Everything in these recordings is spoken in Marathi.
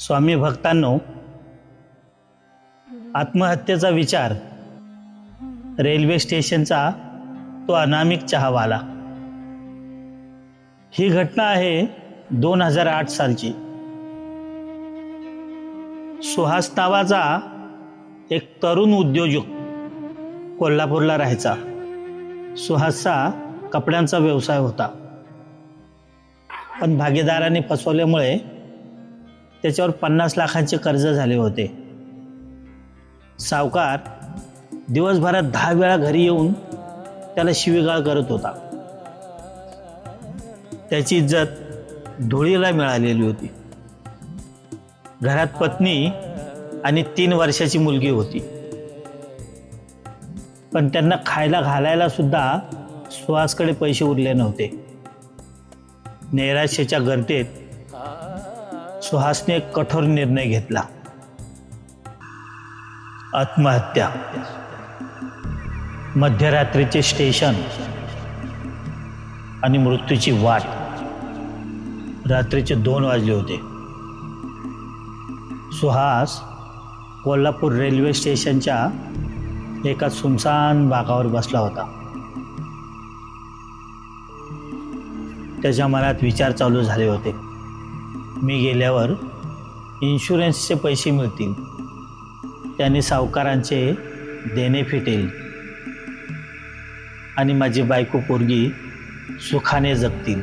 स्वामी भक्तांनो, आत्महत्येचा विचार रेल्वे स्टेशनचा तो अनामिक चहावाला। ही घटना आहे 2008 सालची। सुहास नावाचा एक तरुण उद्योजक कोल्हापूरला राहायचा। सुहासचा कपड्यांचा व्यवसाय होता, पण भागीदारांनी फसवल्यामुळे त्याच्यावर 50 लाखांचे कर्ज झाले होते। सावकार दिवसभरात 10 वेळा घरी येऊन त्याला शिवीगाळ करत होता। त्याची इज्जत धुळीला मिळालेली होती। घरात पत्नी आणि 3 वर्षाची मुलगी होती, पण त्यांना खायला घालायला सुद्धा सुहासकडे पैसे उरले नव्हते। नैराश्याच्या गर्तेत सुहासने एक कठोर निर्णय घेतला, आत्महत्या। मध्यरात्रीचे स्टेशन आणि मृत्यूची वाट। रात्रीचे 2 वाजले होते। सुहास कोल्हापूर रेल्वे स्टेशनच्या एका सुनसान भागावर बसला होता। त्याच्या मनात विचार चालू झाले होते, मी गेल्यावर इन्शुरन्सचे पैसे मिळतील, त्याने सावकारांचे देणे फिटेल आणि माझी बायको पोरगी सुखाने जगतील।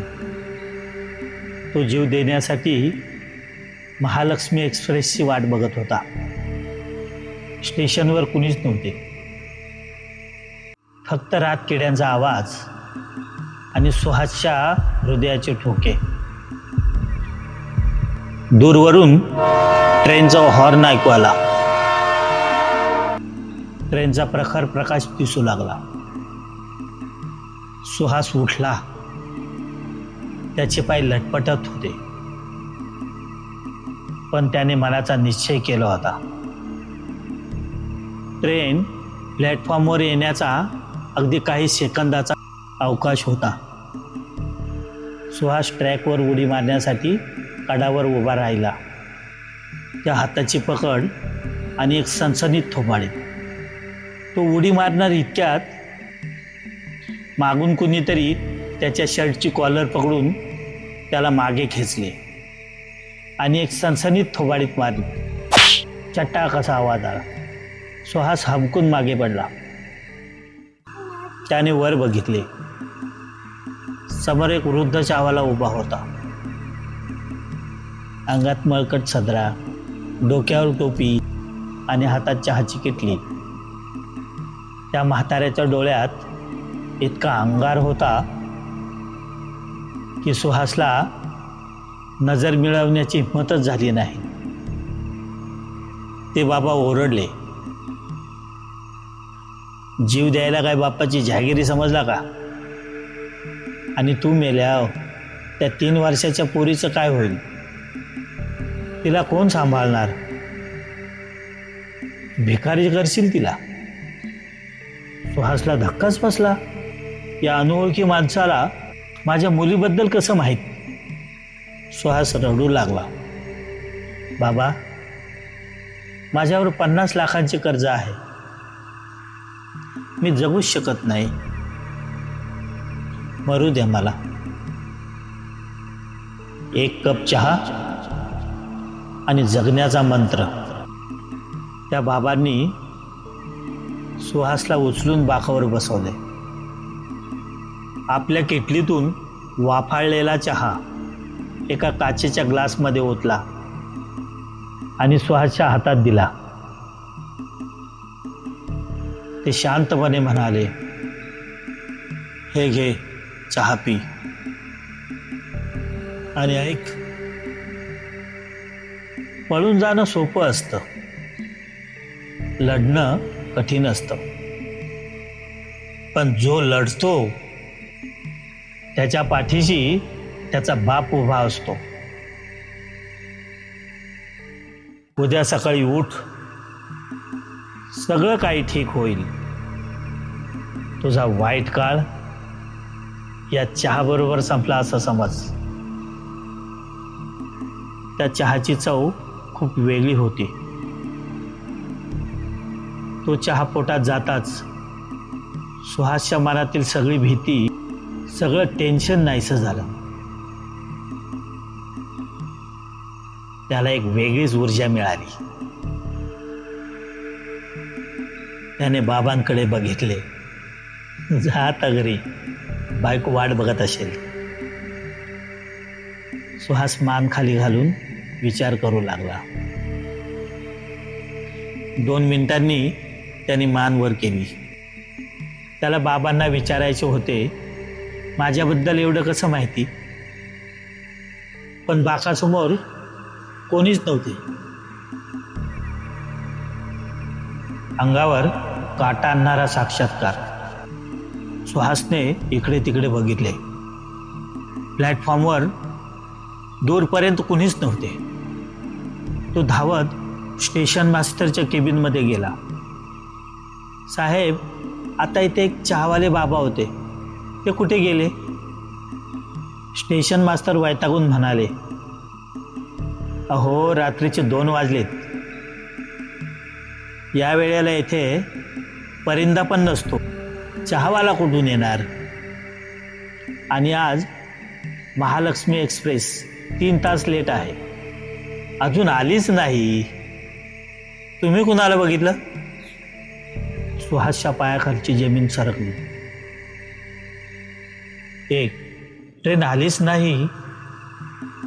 तो जीव देण्यासाठी महालक्ष्मी एक्सप्रेसची वाट बघत होता। स्टेशनवर कुणीच नव्हते, फक्त रातकिड्यांचा आवाज आणि सुहासच्या हृदयाचे ठोके। दूरवरून ट्रेनचा हॉर्न ऐकू आला। ट्रेनचा प्रखर प्रकाश दिसू लागला। सुहास उठला, त्याचे पाय लटपटत होते, पण त्याने मनाचा निश्चय केला होता। ट्रेन प्लॅटफॉर्मवर येण्याचा अगदी काही सेकंदाचा अवकाश होता। सुहास ट्रॅकवर उडी मारण्यासाठी कडावर उभा राहिला। त्या हाताची पकड आणि एक सनसनीत थोबाडे। तो उडी मारणार इतक्यात मागून कुणीतरी त्याच्या शर्टची कॉलर पकडून त्याला मागे खेचले आणि एक सनसनीत थोबाडीत मारली। चट्टाक असा आवाज आला। सुहास हमकून मागे पडला। त्याने वर बघितले। समोर एक वृद्ध चहावाला उभा होता। अंगात मळकट सदरा, डोक्यावर टोपी आणि हातात चहाची किटली। त्या म्हाताऱ्याच्या डोळ्यात इतका अंगार होता की सुहासला नजर मिळवण्याची हिंमतच झाली नाही। ते बाबा ओरडले, जीव द्यायला काय बापाची जहागिरी समजला का? आणि तू मेल्या त्या 3 वर्षाच्या पोरीचं काय होईल? तिला कोण सांभाळणार? भिकारी करशील तिला? सुहासला धक्काच बसला। या अनोळखी माणसाला माझ्या मुलीबद्दल कसं माहीत? सुहास रडू लागला, बाबा माझ्यावर 50 लाखांचे कर्ज आहे, मी जगूच शकत नाही, मरू दे मला। एक कप चहा आणि जगण्याचा मंत्र। त्या बाबांनी सुहासला उचलून बाकावर बसवले। आपल्या किटलीतून वाफाळलेला चहा एका काचेच्या ग्लासमध्ये ओतला आणि सुहासच्या हातात दिला। ते शांतपणे म्हणाले, हे घे चहा पी आणि ऐक, पळून जाणं सोपं असतं, लढणं कठीण असतं, पण जो लढतो त्याच्या पाठीशी त्याचा बाप उभा असतो। उद्या सकाळी उठ, सगळं काही ठीक होईल। तुझा वाईट काळ या चहाबरोबर संपला असं समज। त्या चहाची चव खूप वेगळी होती. तो चहा पोटात जाताच सुहासच्या मनातील सगळी भीती, सगळं टेन्शन नाहीसं झालं. त्याला एक वेगळीच ऊर्जा मिळाली. त्याने बाबांकडे बघितले. जा आता घरी, बायको वाट बघत असेल. सुहास मान खाली घालून विचार करू लागला. 2 मिनिटांनी त्याने मान वर केली. त्याला बाबांना विचारायचे होते, माझ्याबद्दल एवढं कसं माहिती? पण बाकासमोर कोणीच नव्हते. अंगावर काटा आणणारा साक्षात्कार. सुहासने इकडे तिकडे बघितले. प्लॅटफॉर्मवर दूरपर्यंत कुणीच नव्हते. तो धावत स्टेशन मास्टरच्या केबिनमध्ये गेला. साहेब, आता इथे एक चहावाले बाबा होते, ते कुठे गेले? स्टेशन मास्तर वैतागून म्हणाले, अहो, रात्रीचे 2 वाजलेत. या वेळेला इथे परिंदा पण नसतो, चहावाला कुठून येणार? आणि आज महालक्ष्मी एक्सप्रेस 3 तास लेट आहे, अजून आलीच नाही. तुम्ही कुणाला बघितलं? सुहासच्या पायाखालची जमीन सरकली. 1, ट्रेन आलीच नाही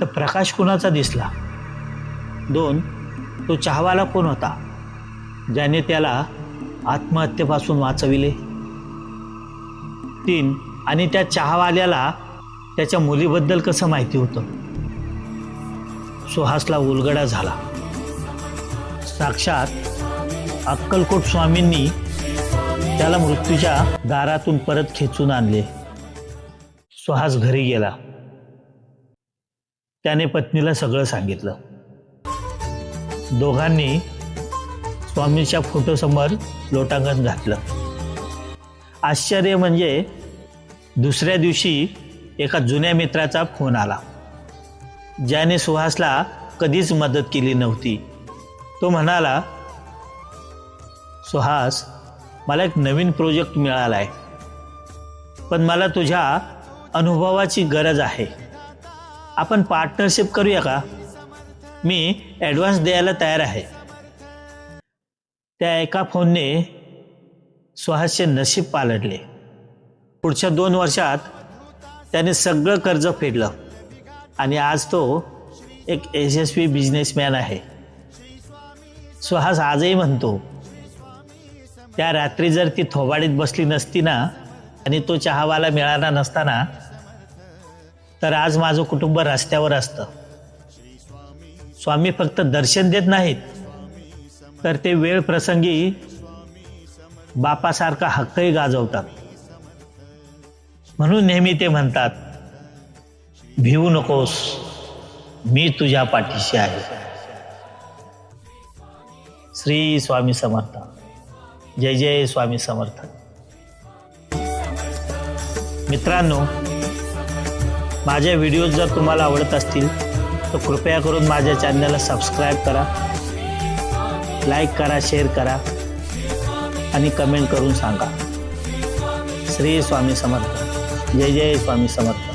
तर प्रकाश कुणाचा दिसला? 2, तो चहावाला कोण होता ज्याने त्याला आत्महत्येपासून वाचविले? 3, आणि त्या चहावाल्याला त्याच्या मुलीबद्दल कसं माहिती होतं? सुहासला उलगडा झाला. साक्षात अक्कलकोट स्वामींनी त्याला मृत्यूच्या दारातून परत खेचून आणले. सुहास घरी गेला. त्याने पत्नीला सगळं सांगितलं. दोघांनी स्वामींच्या फोटोसमोर लोटांगण घातलं. आश्चर्य म्हणजे दुसऱ्या दिवशी एका जुन्या मित्राचा फोन आला, ज्याने सुहासला कधीच मदत केली नव्हती. तो म्हणाला, सुहास, मला एक नवीन प्रोजेक्ट मिळाला आहे, पण मला तुझ्या अनुभवाची गरज आहे. आपण पार्टनरशिप करूया का? मी ॲडव्हान्स द्यायला तयार आहे. त्या एका फोनने सुहासचे नशीब पालटले. पुढच्या 2 वर्षात त्याने सगळं कर्ज फेडलं आणि आज तो एक यशस्वी बिझनेसमॅन आहे. सुहास आजही म्हणतो, त्या रात्री जर ती थोबाडीत बसली नसती ना आणि तो चहावाला मिळाला नसताना, तर आज माझं कुटुंब रस्त्यावर असतं. स्वामी फक्त दर्शन देत नाहीत, तर ते वेळ प्रसंगी बापासारखा हक्कही गाजवतात. म्हणून नेहमी ते म्हणतात, भिवू नकोस, मी तुझ्या पाठीशी आहे. श्री स्वामी समर्थ. जय जय स्वामी समर्थ. मित्रांनो, माझे व्हिडिओज जर तुम्हाला आवडत असतील तर कृपया करून माझ्या चॅनलला सबस्क्राईब करा, लाईक करा, शेअर करा आणि कमेंट करून सांगा. श्री स्वामी समर्थ. जय जय स्वामी समर्थ.